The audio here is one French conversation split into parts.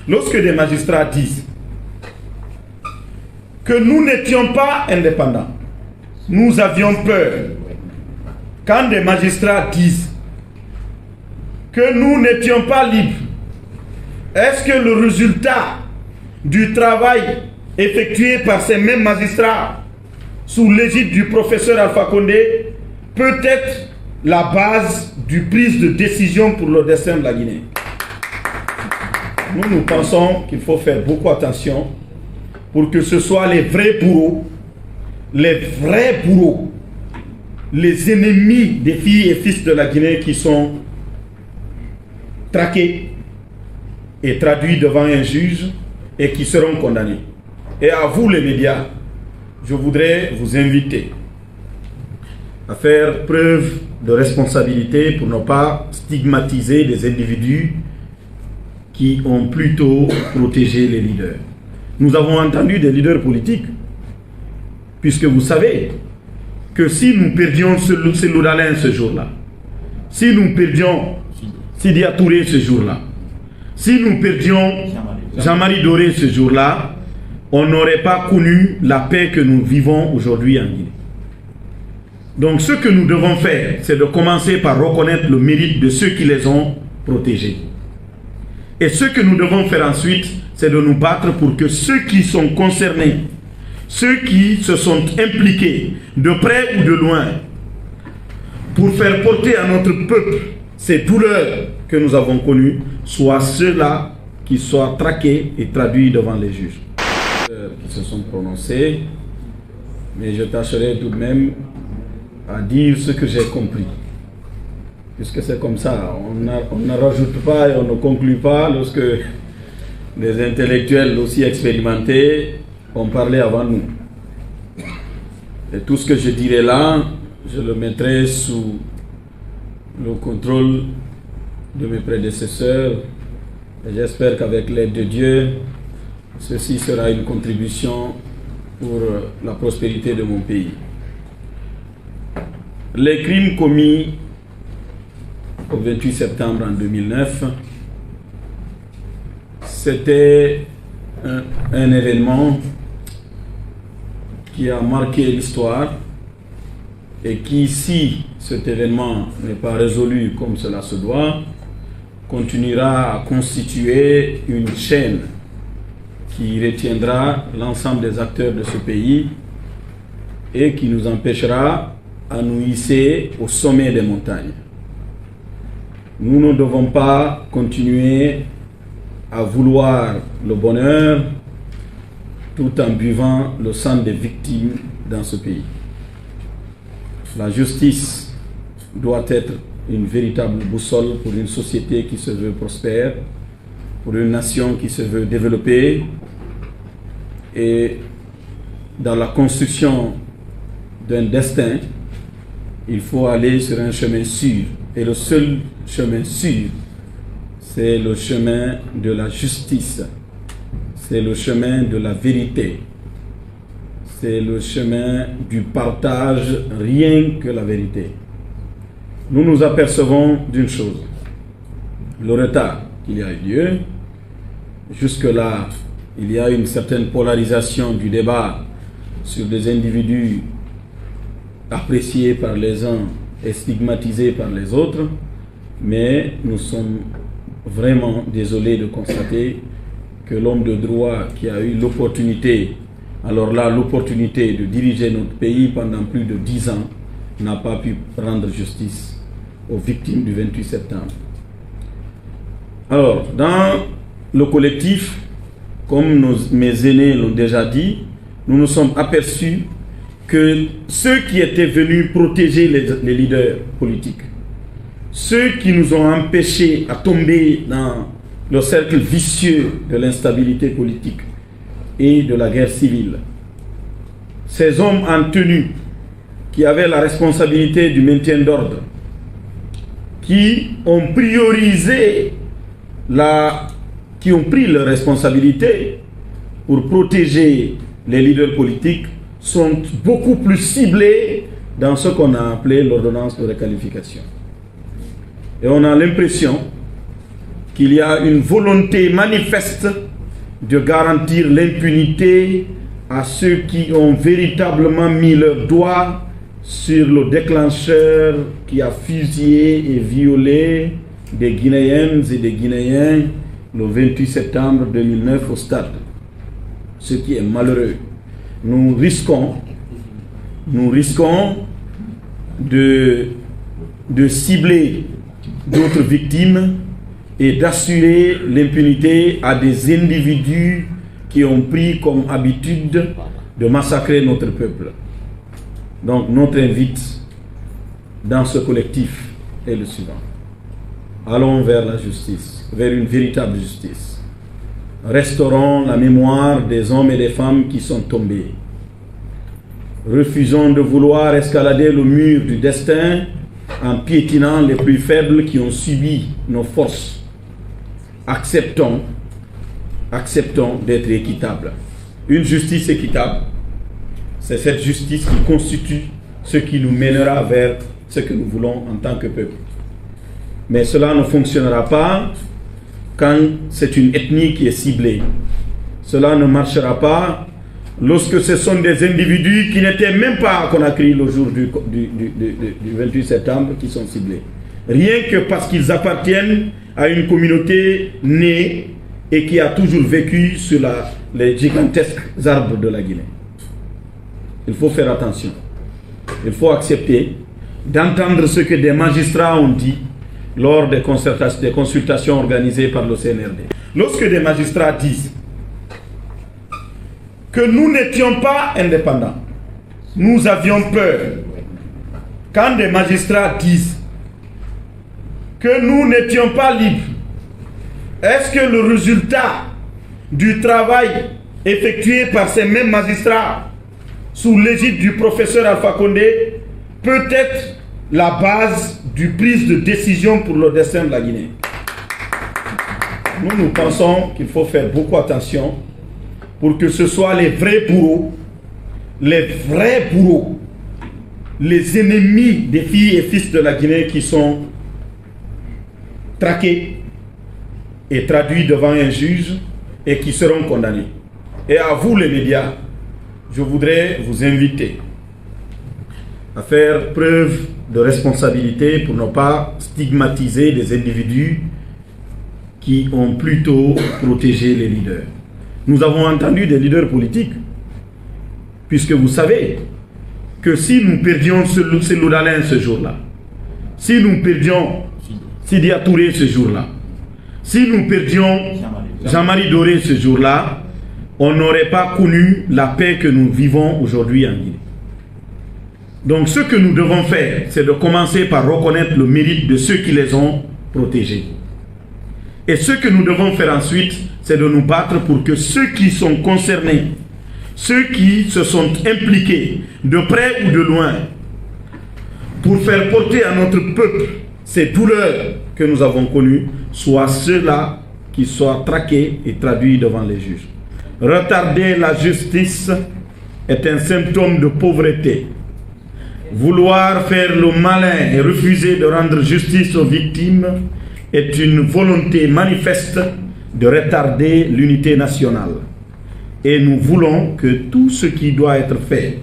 lorsque des magistrats disent que nous n'étions pas indépendants, nous avions peur. Quand des magistrats disent que nous n'étions pas libres, est-ce que le résultat du travail effectué par ces mêmes magistrats sous l'égide du professeur Alpha Condé peut être la base du prise de décision pour le destin de la Guinée? Nous pensons qu'il faut faire beaucoup attention pour que ce soit les vrais bourreaux, les ennemis des filles et fils de la Guinée qui sont traqués et traduits devant un juge et qui seront condamnés. Et à vous les médias, je voudrais vous inviter à faire preuve de responsabilité pour ne pas stigmatiser des individus qui ont plutôt protégé les leaders. Nous avons entendu des leaders politiques, puisque vous savez que si nous perdions Cellou Dalein ce jour-là, si nous perdions Sidya Touré ce jour-là, si nous perdions Jean-Marie Doré ce jour-là, on n'aurait pas connu la paix que nous vivons aujourd'hui en Guinée. Donc ce que nous devons faire, c'est de commencer par reconnaître le mérite de ceux qui les ont protégés. Et ce que nous devons faire ensuite, c'est de nous battre pour que ceux qui sont concernés, ceux qui se sont impliqués, de près ou de loin, pour faire porter à notre peuple ces douleurs que nous avons connues, soient ceux-là qui soient traqués et traduits devant les juges. Qui se sont prononcés, mais je tâcherai tout de même à dire ce que j'ai compris. Puisque c'est comme ça, on ne rajoute pas et on ne conclut pas lorsque des intellectuels aussi expérimentés ont parlé avant nous. Et tout ce que je dirai là, je le mettrai sous le contrôle de mes prédécesseurs. Et j'espère qu'avec l'aide de Dieu, ceci sera une contribution pour la prospérité de mon pays. Les crimes commis au 28 septembre en 2009, c'était un événement qui a marqué l'histoire et qui, si cet événement n'est pas résolu comme cela se doit, continuera à constituer une chaîne qui retiendra l'ensemble des acteurs de ce pays et qui nous empêchera à nous hisser au sommet des montagnes. Nous ne devons pas continuer à vouloir le bonheur tout en buvant le sang des victimes dans ce pays. La justice doit être une véritable boussole pour une société qui se veut prospère, pour une nation qui se veut développer. Et dans la construction d'un destin, il faut aller sur un chemin sûr. Et le seul chemin sûr, c'est le chemin de la justice. C'est le chemin de la vérité. C'est le chemin du partage, rien que la vérité. Nous nous apercevons d'une chose. Le retard qu'il y a eu lieu, jusque-là, il y a une certaine polarisation du débat sur des individus appréciés par les uns et stigmatisés par les autres, mais nous sommes vraiment désolés de constater que l'homme de droit qui a eu l'opportunité, alors là, l'opportunité de diriger notre pays pendant plus de 10 ans, n'a pas pu rendre justice aux victimes du 28 septembre. Alors, dans le collectif, comme mes aînés l'ont déjà dit, nous nous sommes aperçus que ceux qui étaient venus protéger les leaders politiques, ceux qui nous ont empêchés à tomber dans le cercle vicieux de l'instabilité politique et de la guerre civile, ces hommes en tenue qui avaient la responsabilité du maintien d'ordre, qui ont priorisé qui ont pris leurs responsabilités pour protéger les leaders politiques, sont beaucoup plus ciblés dans ce qu'on a appelé l'ordonnance de requalification. Et on a l'impression qu'il y a une volonté manifeste de garantir l'impunité à ceux qui ont véritablement mis leurs doigts sur le déclencheur qui a fusillé et violé des Guinéennes et des Guinéens le 28 septembre 2009 au stade. Ce qui est malheureux. Nous risquons de cibler d'autres victimes et d'assurer l'impunité à des individus qui ont pris comme habitude de massacrer notre peuple. Donc notre invite dans ce collectif est le suivant. Allons vers la justice, vers une véritable justice. Restaurons la mémoire des hommes et des femmes qui sont tombés. Refusons de vouloir escalader le mur du destin en piétinant les plus faibles qui ont subi nos forces. Acceptons d'être équitables. Une justice équitable, c'est cette justice qui constitue ce qui nous mènera vers ce que nous voulons en tant que peuple. Mais cela ne fonctionnera pas quand c'est une ethnie qui est ciblée. Cela ne marchera pas lorsque ce sont des individus qui n'étaient même pas à Conakry le jour du 28 septembre qui sont ciblés. Rien que parce qu'ils appartiennent à une communauté née et qui a toujours vécu sur les gigantesques arbres de la Guinée. Il faut faire attention. Il faut accepter d'entendre ce que des magistrats ont dit lors des consultations organisées par le CNRD. Lorsque des magistrats disent que nous n'étions pas indépendants, nous avions peur. Quand des magistrats disent que nous n'étions pas libres, est-ce que le résultat du travail effectué par ces mêmes magistrats sous l'égide du professeur Alpha Condé peut être la base du prise de décision pour le destin de la Guinée? Nous pensons qu'il faut faire beaucoup attention pour que ce soit les vrais bourreaux, les ennemis des filles et fils de la Guinée qui sont traqués et traduits devant un juge et qui seront condamnés. Et à vous les médias, je voudrais vous inviter à faire preuve de responsabilité pour ne pas stigmatiser des individus qui ont plutôt protégé les leaders. Nous avons entendu des leaders politiques, puisque vous savez que si nous perdions Cellou Dalein ce jour-là, si nous perdions Sidia Touré ce jour-là, si nous perdions Jean-Marie Doré ce jour-là, on n'aurait pas connu la paix que nous vivons aujourd'hui en Guinée. Donc ce que nous devons faire, c'est de commencer par reconnaître le mérite de ceux qui les ont protégés. Et ce que nous devons faire ensuite, c'est de nous battre pour que ceux qui sont concernés, ceux qui se sont impliqués, de près ou de loin, pour faire porter à notre peuple ces douleurs que nous avons connues, soient ceux-là qui soient traqués et traduits devant les juges. Retarder la justice est un symptôme de pauvreté. Vouloir faire le malin et refuser de rendre justice aux victimes est une volonté manifeste de retarder l'unité nationale. Et nous voulons que tout ce qui doit être fait,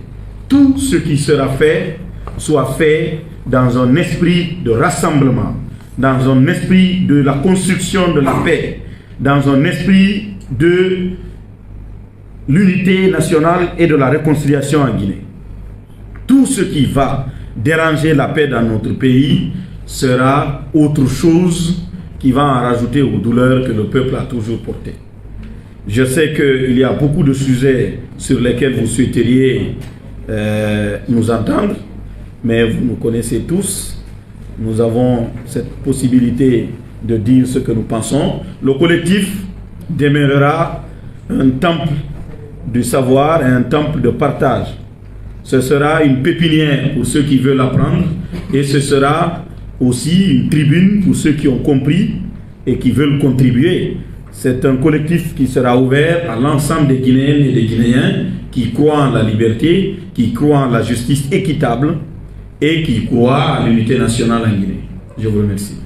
tout ce qui sera fait, soit fait dans un esprit de rassemblement, dans un esprit de la construction de la paix, dans un esprit de l'unité nationale et de la réconciliation en Guinée. Tout ce qui va déranger la paix dans notre pays sera autre chose qui va en rajouter aux douleurs que le peuple a toujours portées. Je sais qu'il y a beaucoup de sujets sur lesquels vous souhaiteriez nous entendre, mais vous nous connaissez tous. Nous avons cette possibilité de dire ce que nous pensons. Le collectif demeurera un temple du savoir et un temple de partage. Ce sera une pépinière pour ceux qui veulent apprendre et ce sera aussi une tribune pour ceux qui ont compris et qui veulent contribuer. C'est un collectif qui sera ouvert à l'ensemble des Guinéennes et des Guinéens qui croient en la liberté, qui croient en la justice équitable et qui croient à l'unité nationale en Guinée. Je vous remercie.